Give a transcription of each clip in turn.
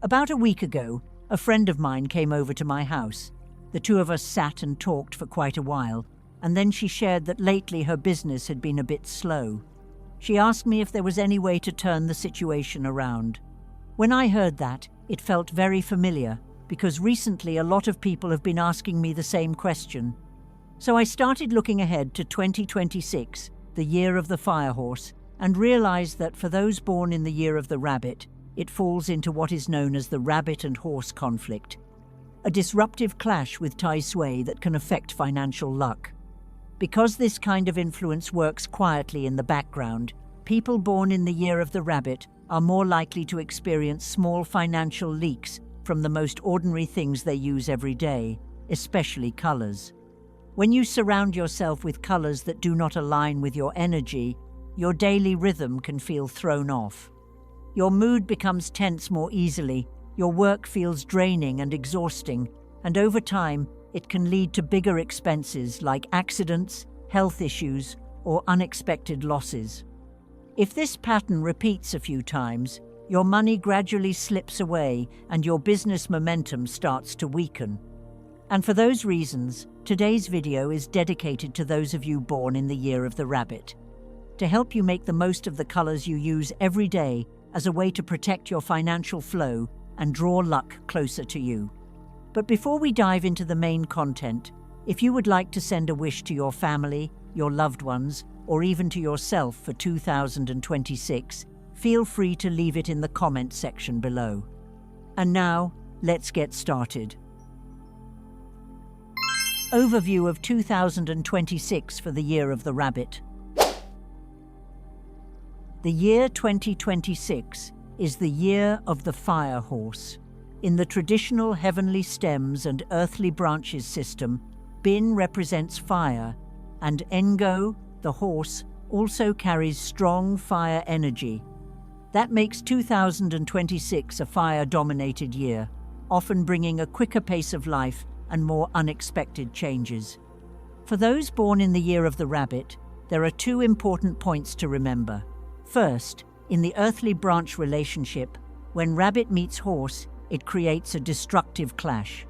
About a week ago, a friend of mine came over to my house. The two of us sat and talked for quite a while, and then she shared that lately her business had been a bit slow. She asked me if there was any way to turn the situation around. When I heard that, it felt very familiar, because recently a lot of people have been asking me the same question. So I started looking ahead to 2026, the year of the fire horse, and realized that for those born in the year of the rabbit, it falls into what is known as the rabbit and horse conflict, a disruptive clash with Tai Sui that can affect financial luck. Because this kind of influence works quietly in the background, people born in the year of the rabbit are more likely to experience small financial leaks from the most ordinary things they use every day, especially colors. When you surround yourself with colors that do not align with your energy, your daily rhythm can feel thrown off. Your mood becomes tense more easily, your work feels draining and exhausting, and over time, it can lead to bigger expenses like accidents, health issues, or unexpected losses. If this pattern repeats a few times, your money gradually slips away and your business momentum starts to weaken. And for those reasons, today's video is dedicated to those of you born in the year of the rabbit, to help you make the most of the colors you use every day as a way to protect your financial flow and draw luck closer to you. But before we dive into the main content, if you would like to send a wish to your family, your loved ones, or even to yourself for 2026, feel free to leave it in the comment section below. And now, let's get started. Overview of 2026 for the year of the rabbit. The year 2026 is the year of the fire horse. In the traditional heavenly stems and earthly branches system, Bin represents fire, and Engo, the horse, also carries strong fire energy. That makes 2026 a fire-dominated year, often bringing a quicker pace of life and more unexpected changes. For those born in the year of the rabbit, there are two important points to remember. First, in the earthly branch relationship, when rabbit meets horse, it creates a destructive clash.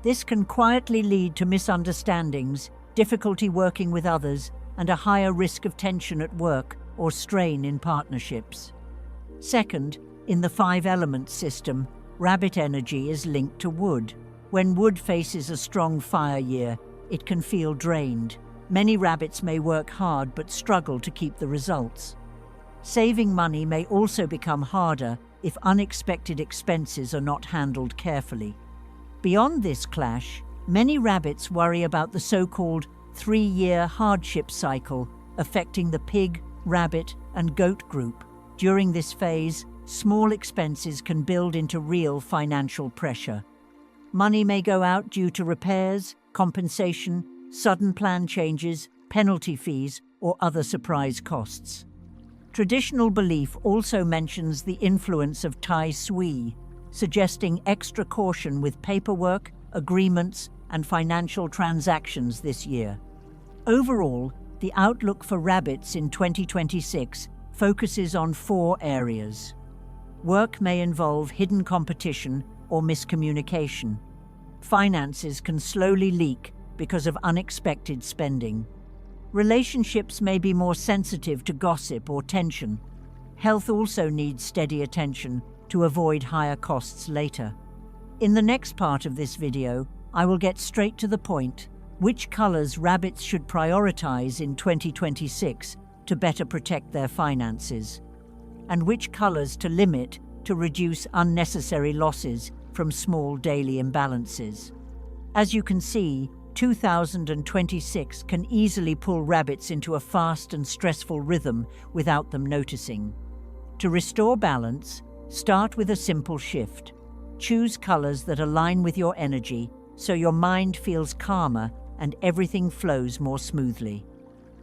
This can quietly lead to misunderstandings, difficulty working with others, and a higher risk of tension at work or strain in partnerships. Second, in the 5-element system, rabbit energy is linked to wood. When wood faces a strong fire year, it can feel drained. Many rabbits may work hard but struggle to keep the results. Saving money may also become harder if unexpected expenses are not handled carefully. Beyond this clash, many rabbits worry about the so-called 3-year hardship cycle affecting the pig, rabbit, and goat group. During this phase, small expenses can build into real financial pressure. Money may go out due to repairs, compensation, sudden plan changes, penalty fees, or other surprise costs. Traditional belief also mentions the influence of Tai Sui, suggesting extra caution with paperwork, agreements, and financial transactions this year. Overall, the outlook for rabbits in 2026 focuses on 4 areas. Work may involve hidden competition or miscommunication. Finances can slowly leak because of unexpected spending. Relationships may be more sensitive to gossip or tension. Health also needs steady attention to avoid higher costs later. In the next part of this video, I will get straight to the point: which colors rabbits should prioritize in 2026 to better protect their finances, and which colors to limit to reduce unnecessary losses from small daily imbalances. As you can see, 2026 can easily pull rabbits into a fast and stressful rhythm without them noticing. To restore balance, start with a simple shift. Choose colors that align with your energy so your mind feels calmer and everything flows more smoothly.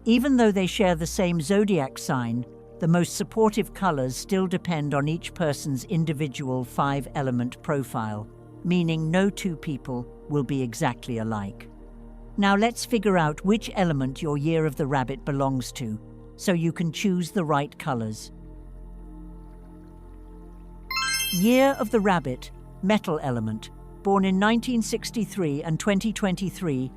Even though they share the same zodiac sign, the most supportive colors still depend on each person's individual 5-element profile, meaning no two people will be exactly alike. Now let's figure out which element your year of the rabbit belongs to, so you can choose the right colors. Year of the Rabbit, metal element, born in 1963 and 2023.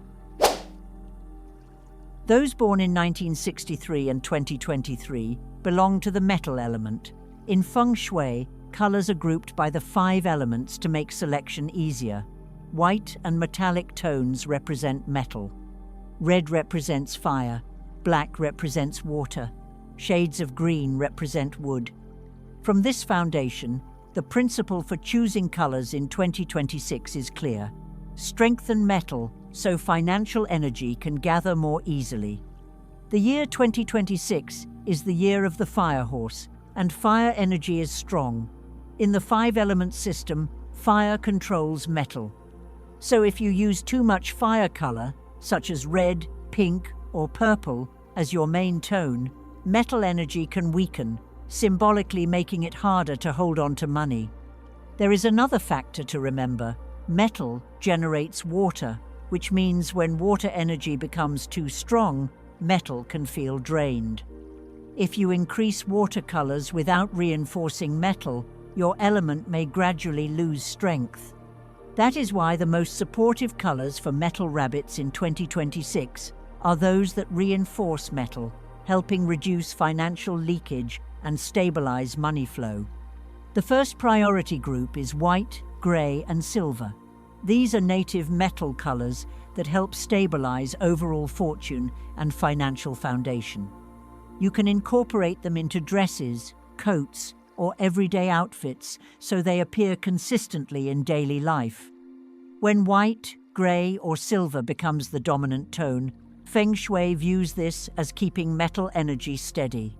Those born in 1963 and 2023 belong to the metal element. In Feng Shui, colors are grouped by the 5 elements to make selection easier. White and metallic tones represent metal. Red represents fire. Black represents water. Shades of green represent wood. From this foundation, the principle for choosing colors in 2026 is clear. Strengthen metal so financial energy can gather more easily. The year 2026 is the year of the fire horse, and fire energy is strong. In the 5-element system, fire controls metal. So if you use too much fire color, such as red, pink, or purple, as your main tone, metal energy can weaken, symbolically making it harder to hold on to money. There is another factor to remember. Metal generates water, which means when water energy becomes too strong, metal can feel drained. If you increase watercolors without reinforcing metal, your element may gradually lose strength. That is why the most supportive colors for metal rabbits in 2026 are those that reinforce metal, helping reduce financial leakage and stabilize money flow. The first priority group is white, gray, and silver. These are native metal colors that help stabilize overall fortune and financial foundation. You can incorporate them into dresses, coats, or everyday outfits so they appear consistently in daily life. When white, gray, or silver becomes the dominant tone, Feng Shui views this as keeping metal energy steady.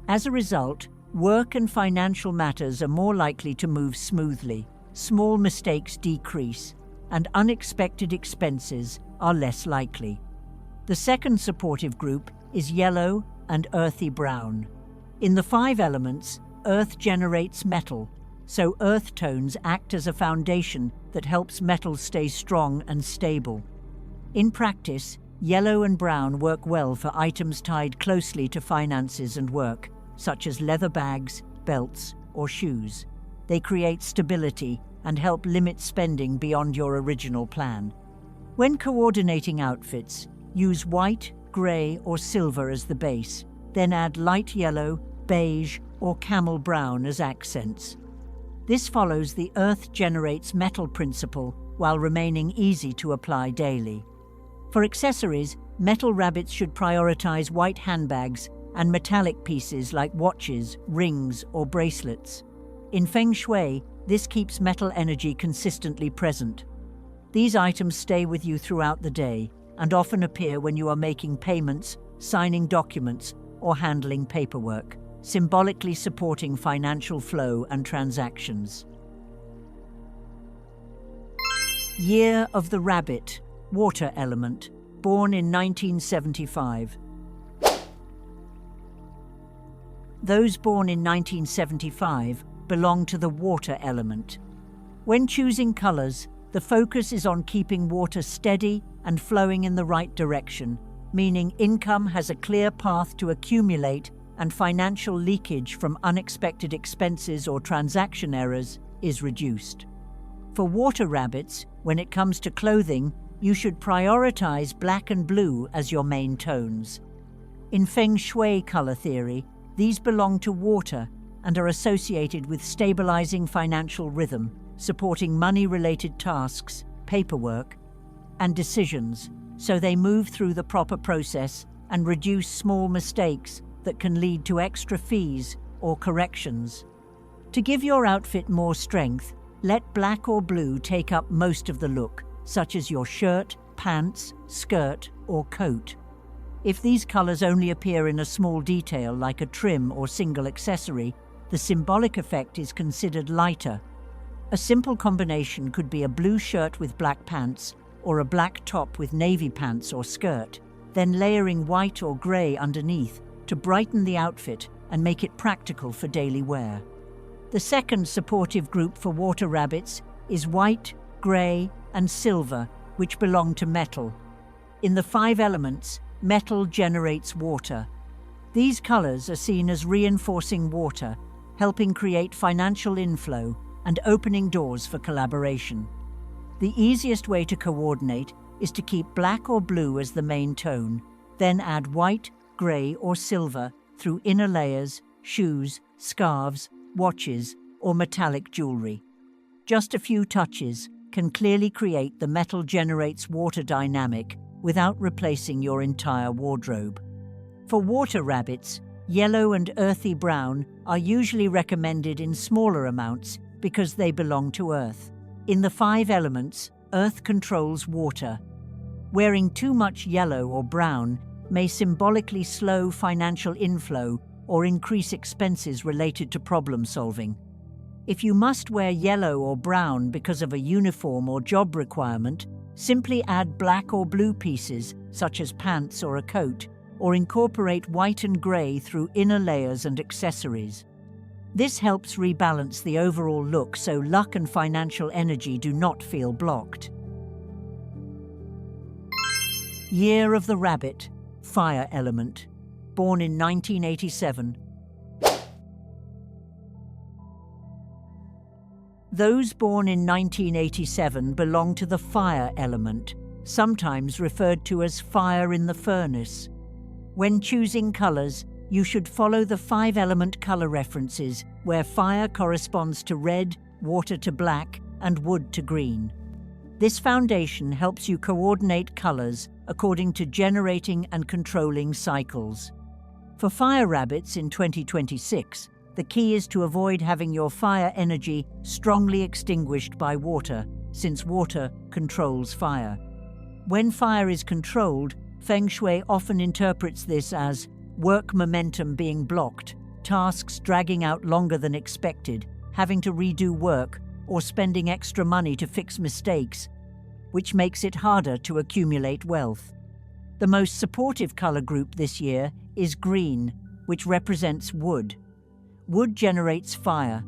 As a result, work and financial matters are more likely to move smoothly, small mistakes decrease, and unexpected expenses are less likely. The second supportive group is yellow and earthy brown. In the 5 elements, earth generates metal, so earth tones act as a foundation that helps metal stay strong and stable. In practice, yellow and brown work well for items tied closely to finances and work, such as leather bags, belts, or shoes. They create stability and help limit spending beyond your original plan. When coordinating outfits, use white, gray, or silver as the base, then add light yellow, beige, or camel brown as accents. This follows the earth generates metal principle while remaining easy to apply daily. For accessories, metal rabbits should prioritize white handbags and metallic pieces like watches, rings, or bracelets. In Feng Shui, this keeps metal energy consistently present. These items stay with you throughout the day and often appear when you are making payments, signing documents, or handling paperwork, symbolically supporting financial flow and transactions. Year of the Rabbit, water element, born in 1975. Those born in 1975 belong to the water element. When choosing colors, the focus is on keeping water steady and flowing in the right direction, meaning income has a clear path to accumulate and financial leakage from unexpected expenses or transaction errors is reduced. For water rabbits, when it comes to clothing, you should prioritize black and blue as your main tones. In Feng Shui color theory, these belong to water and are associated with stabilizing financial rhythm, supporting money-related tasks, paperwork, and decisions, so they move through the proper process and reduce small mistakes that can lead to extra fees or corrections. To give your outfit more strength, let black or blue take up most of the look, such as your shirt, pants, skirt, or coat. If these colors only appear in a small detail like a trim or single accessory, the symbolic effect is considered lighter. A simple combination could be a blue shirt with black pants or a black top with navy pants or skirt, then layering white or gray underneath to brighten the outfit and make it practical for daily wear. The second supportive group for water rabbits is white, gray, and silver, which belong to metal. In the 5 elements, metal generates water. These colors are seen as reinforcing water, helping create financial inflow and opening doors for collaboration. The easiest way to coordinate is to keep black or blue as the main tone, then add white, grey or silver through inner layers, shoes, scarves, watches or metallic jewelry. Just a few touches can clearly create the metal generates water dynamic without replacing your entire wardrobe. For water rabbits, yellow and earthy brown are usually recommended in smaller amounts because they belong to Earth. In the 5 elements, Earth controls water. Wearing too much yellow or brown may symbolically slow financial inflow or increase expenses related to problem solving. If you must wear yellow or brown because of a uniform or job requirement, simply add black or blue pieces, such as pants or a coat, or incorporate white and grey through inner layers and accessories. This helps rebalance the overall look so luck and financial energy do not feel blocked. Year of the Rabbit, fire element, born in 1987. Those born in 1987 belong to the fire element, sometimes referred to as fire in the furnace. When choosing colours, you should follow the 5-element colour references, where fire corresponds to red, water to black, and wood to green. This foundation helps you coordinate colours according to generating and controlling cycles. For fire rabbits in 2026, the key is to avoid having your fire energy strongly extinguished by water, since water controls fire. When fire is controlled, Feng Shui often interprets this as work momentum being blocked, tasks dragging out longer than expected, having to redo work, or spending extra money to fix mistakes, which makes it harder to accumulate wealth. The most supportive color group this year is green, which represents wood. Wood generates fire,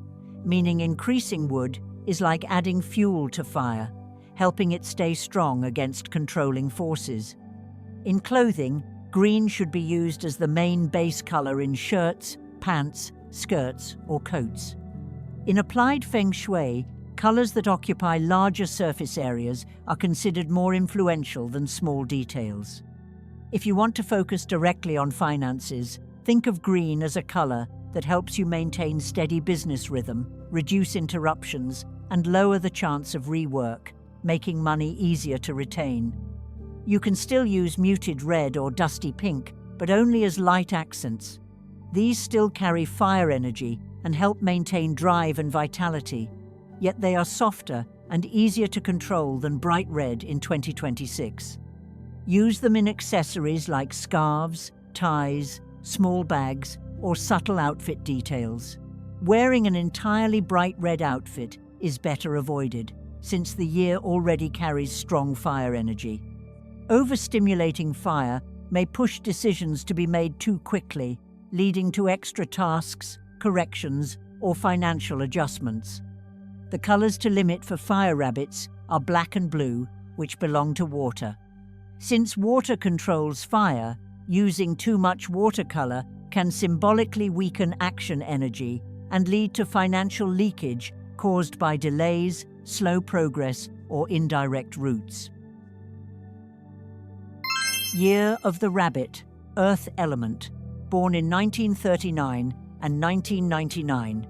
meaning increasing wood is like adding fuel to fire, helping it stay strong against controlling forces. In clothing, green should be used as the main base color in shirts, pants, skirts, or coats. In applied Feng Shui, colors that occupy larger surface areas are considered more influential than small details. If you want to focus directly on finances, think of green as a color that helps you maintain steady business rhythm, reduce interruptions, and lower the chance of rework, making money easier to retain. You can still use muted red or dusty pink, but only as light accents. These still carry fire energy and help maintain drive and vitality, yet they are softer and easier to control than bright red in 2026. Use them in accessories like scarves, ties, small bags, or subtle outfit details. Wearing an entirely bright red outfit is better avoided, since the year already carries strong fire energy. Overstimulating fire may push decisions to be made too quickly, leading to extra tasks, corrections, or financial adjustments. The colors to limit for fire rabbits are black and blue, which belong to water. Since water controls fire, using too much watercolor can symbolically weaken action energy and lead to financial leakage caused by delays, slow progress, or indirect routes. Year of the Rabbit, Earth element, born in 1939 and 1999.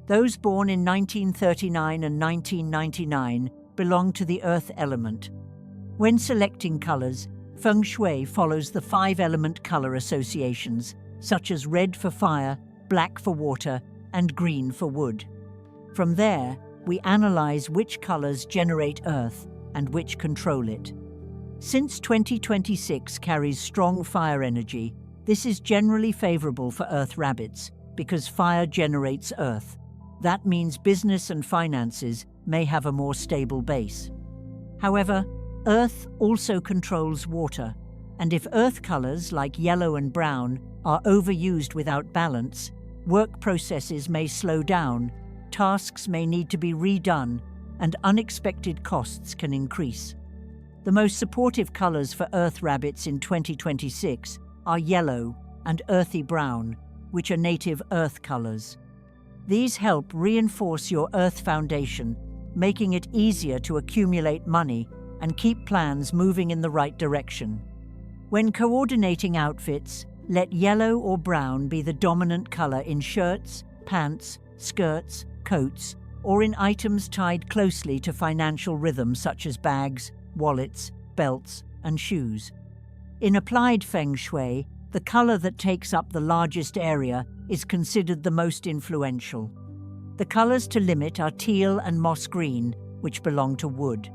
Those born in 1939 and 1999 belong to the Earth element. When selecting colors, Feng Shui follows the 5-element color associations, such as red for fire, black for water, and green for wood. From there, we analyze which colors generate Earth and which control it. Since 2026 carries strong fire energy, this is generally favorable for Earth rabbits because fire generates Earth. That means business and finances may have a more stable base. However, Earth also controls water, and if Earth colors like yellow and brown are overused without balance, work processes may slow down, tasks may need to be redone, and unexpected costs can increase. The most supportive colors for Earth rabbits in 2026 are yellow and earthy brown, which are native earth colors. These help reinforce your earth foundation, making it easier to accumulate money and keep plans moving in the right direction. When coordinating outfits, let yellow or brown be the dominant color in shirts, pants, skirts, coats, or in items tied closely to financial rhythms such as bags, wallets, belts, and shoes. In applied Feng Shui, the color that takes up the largest area is considered the most influential. The colors to limit are teal and moss green, which belong to wood.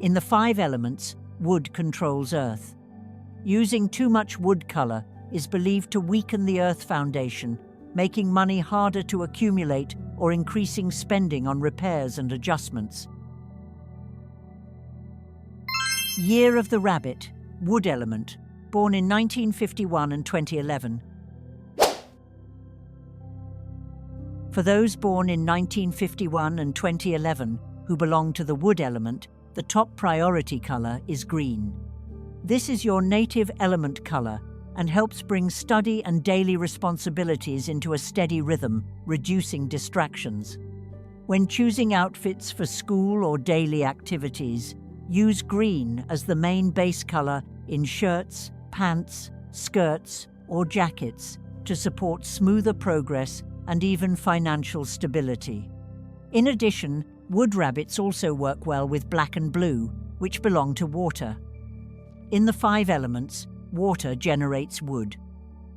In the 5 elements, wood controls earth. Using too much wood color is believed to weaken the earth foundation, making money harder to accumulate or increasing spending on repairs and adjustments. Year of the Rabbit, wood element, born in 1951 and 2011. For those born in 1951 and 2011 who belong to the wood element, the top priority color is green. This is your native element color and helps bring study and daily responsibilities into a steady rhythm, reducing distractions. When choosing outfits for school or daily activities, use green as the main base color in shirts, pants, skirts, or jackets to support smoother progress and even financial stability. In addition, wood rabbits also work well with black and blue, which belong to water. In the 5 elements, water generates wood.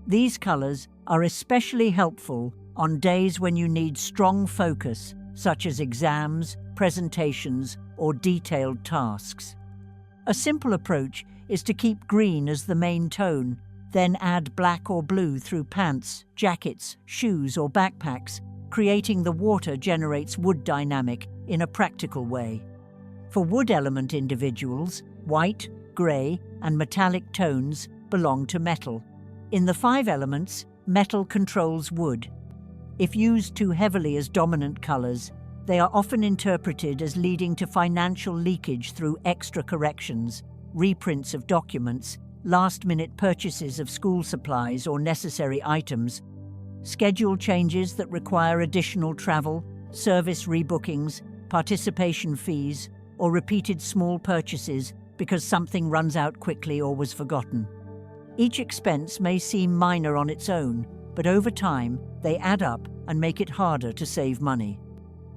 These colors are especially helpful on days when you need strong focus, such as exams, presentations, or detailed tasks. A simple approach is to keep green as the main tone, then add black or blue through pants, jackets, shoes, or backpacks, creating the water generates wood dynamic in a practical way. For wood element individuals, white, grey, and metallic tones belong to metal. In the 5 elements, metal controls wood. If used too heavily as dominant colors, they are often interpreted as leading to financial leakage through extra corrections, reprints of documents, last-minute purchases of school supplies or necessary items, schedule changes that require additional travel, service rebookings, participation fees, or repeated small purchases because something runs out quickly or was forgotten. Each expense may seem minor on its own, but over time, they add up and make it harder to save money.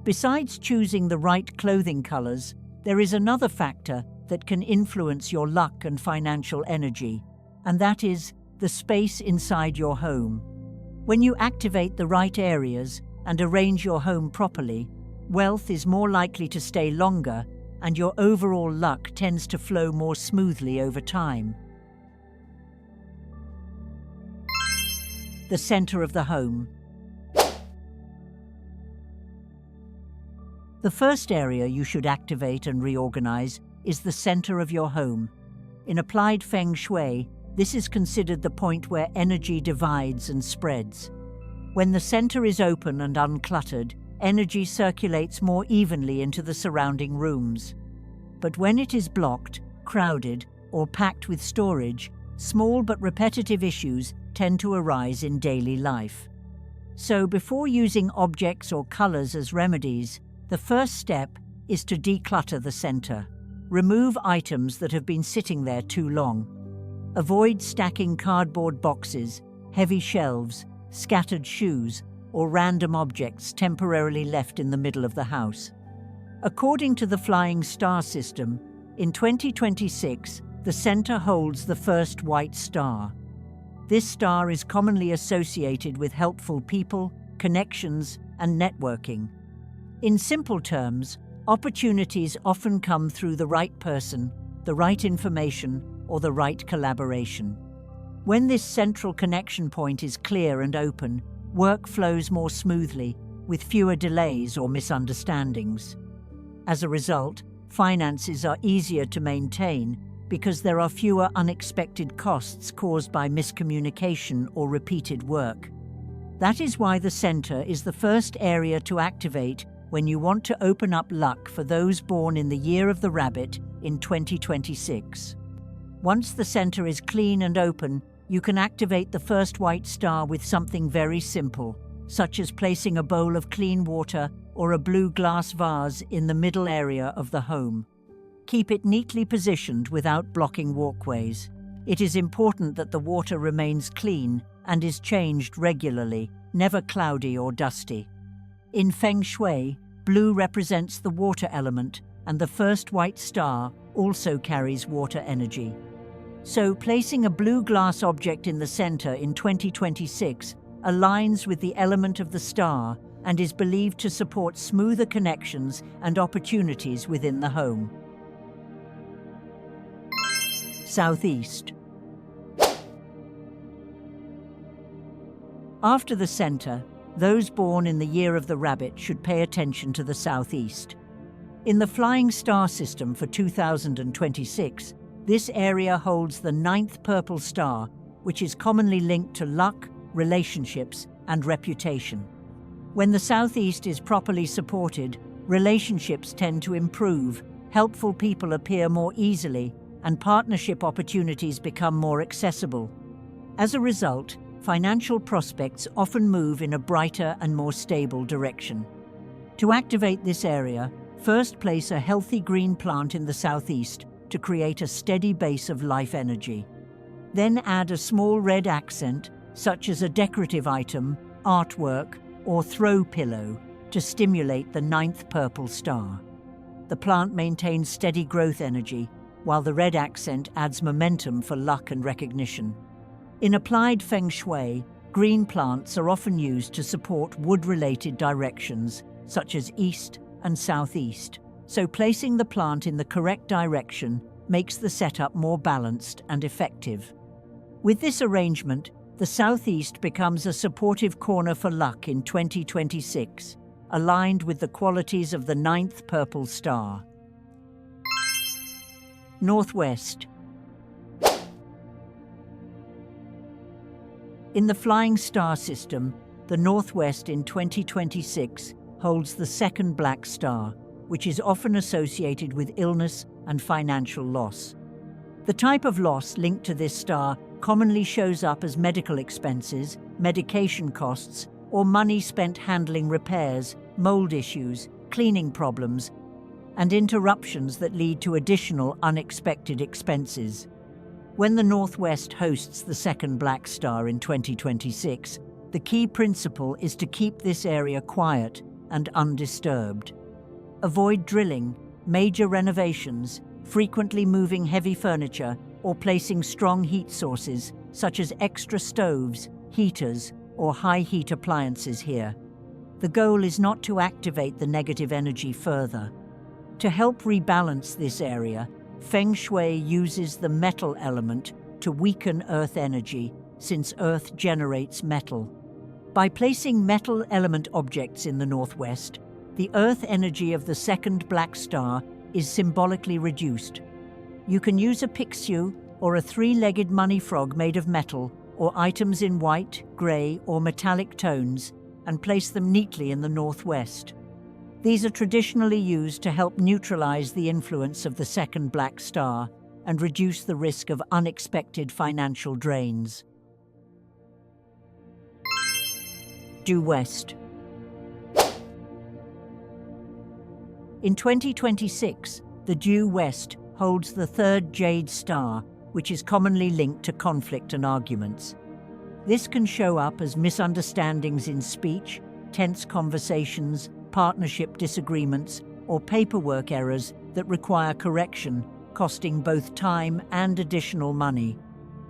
Besides choosing the right clothing colors, there is another factor that can influence your luck and financial energy, and that is the space inside your home. When you activate the right areas and arrange your home properly, wealth is more likely to stay longer and your overall luck tends to flow more smoothly over time. The center of the home. The first area you should activate and reorganize is the center of your home. In applied Feng Shui, this is considered the point where energy divides and spreads. When the center is open and uncluttered, energy circulates more evenly into the surrounding rooms. But when it is blocked, crowded, or packed with storage, small but repetitive issues tend to arise in daily life. So before using objects or colors as remedies, the first step is to declutter the center. Remove items that have been sitting there too long. Avoid stacking cardboard boxes, heavy shelves, scattered shoes, or random objects temporarily left in the middle of the house. According to the Flying Star system, in 2026, the center holds the first white star. This star is commonly associated with helpful people, connections, and networking. In simple terms, opportunities often come through the right person, the right information, or the right collaboration. When this central connection point is clear and open, work flows more smoothly, with fewer delays or misunderstandings. As a result, finances are easier to maintain because there are fewer unexpected costs caused by miscommunication or repeated work. That is why the center is the first area to activate when you want to open up luck for those born in the year of the rabbit in 2026. Once the center is clean and open, You can activate the first white star with something very simple, such as placing a bowl of clean water or a blue glass vase in the middle area of the home. Keep it neatly positioned without blocking walkways. It is important that the water remains clean and is changed regularly, never cloudy or dusty. In Feng Shui, blue represents the water element, and the first white star also carries water energy. So, placing a blue glass object in the center in 2026 aligns with the element of the star and is believed to support smoother connections and opportunities within the home. Southeast. After the center, those born in the year of the rabbit should pay attention to the southeast. In the flying star system for 2026, this area holds the 9th purple star, which is commonly linked to luck, relationships, and reputation. When the southeast is properly supported, relationships tend to improve, helpful people appear more easily, and partnership opportunities become more accessible. As a result, financial prospects often move in a brighter and more stable direction. To activate this area, first place a healthy green plant in the southeast to create a steady base of life energy. Then add a small red accent, such as a decorative item, artwork, or throw pillow, to stimulate the 9th purple star. The plant maintains steady growth energy, while the red accent adds momentum for luck and recognition. In applied Feng Shui, green plants are often used to support wood-related directions, such as east and southeast, so placing the plant in the correct direction makes the setup more balanced and effective. With this arrangement, the southeast becomes a supportive corner for luck in 2026, aligned with the qualities of the 9th purple star. Northwest. In the flying star system, the Northwest in 2026 holds the 2nd black star, which is often associated with illness and financial loss. The type of loss linked to this star commonly shows up as medical expenses, medication costs, or money spent handling repairs, mold issues, cleaning problems, and interruptions that lead to additional unexpected expenses. When the Northwest hosts the 2nd black star in 2026, the key principle is to keep this area quiet and undisturbed. Avoid drilling, major renovations, frequently moving heavy furniture, or placing strong heat sources, such as extra stoves, heaters, or high heat appliances here. The goal is not to activate the negative energy further. To help rebalance this area, Feng Shui uses the metal element to weaken earth energy, since earth generates metal. By placing metal element objects in the Northwest, the earth energy of the 2nd black star is symbolically reduced. You can use a pixiu or a 3-legged money frog made of metal, or items in white, grey, or metallic tones, and place them neatly in the Northwest. These are traditionally used to help neutralize the influence of the 2nd black star and reduce the risk of unexpected financial drains. Due west. In 2026, the due west holds the 3rd jade star, which is commonly linked to conflict and arguments. This can show up as misunderstandings in speech, tense conversations, partnership disagreements, or paperwork errors that require correction, costing both time and additional money.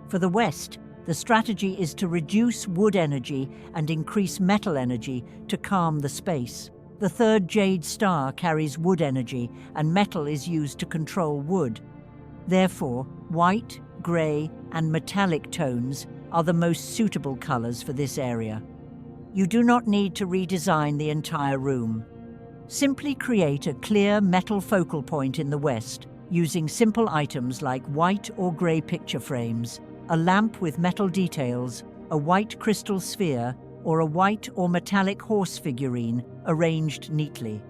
For the West, the strategy is to reduce wood energy and increase metal energy to calm the space. The 3rd jade star carries wood energy, and metal is used to control wood. Therefore, white, grey, and metallic tones are the most suitable colors for this area. You do not need to redesign the entire room. Simply create a clear metal focal point in the west, using simple items like white or grey picture frames, a lamp with metal details, a white crystal sphere, or a white or metallic horse figurine arranged neatly.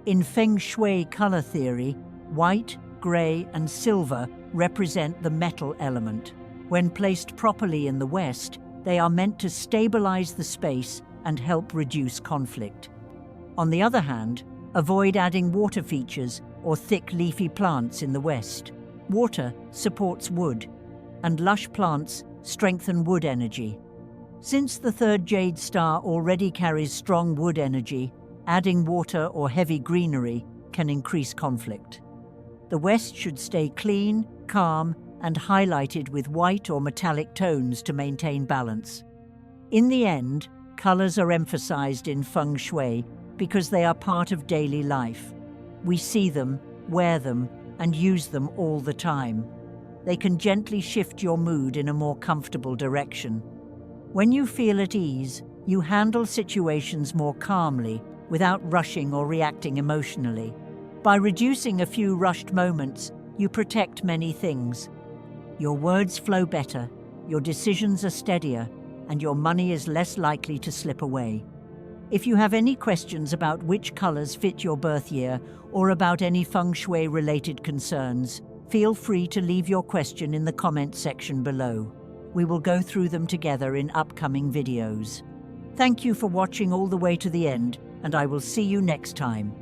In Feng Shui color theory, white, grey, and silver represent the metal element. When placed properly in the west, they are meant to stabilize the space and help reduce conflict. On the other hand, avoid adding water features or thick leafy plants in the west. Water supports wood, and lush plants strengthen wood energy. Since the third jade star already carries strong wood energy, adding water or heavy greenery can increase conflict. The west should stay clean, calm, and highlighted with white or metallic tones to maintain balance. In the end, colors are emphasized in Feng Shui because they are part of daily life. We see them, wear them, and use them all the time. They can gently shift your mood in a more comfortable direction. When you feel at ease, you handle situations more calmly without rushing or reacting emotionally. By reducing a few rushed moments, you protect many things. Your words flow better, your decisions are steadier, and your money is less likely to slip away. If you have any questions about which colors fit your birth year or about any Feng Shui-related concerns, feel free to leave your question in the comment section below. We will go through them together in upcoming videos. Thank you for watching all the way to the end, and I will see you next time.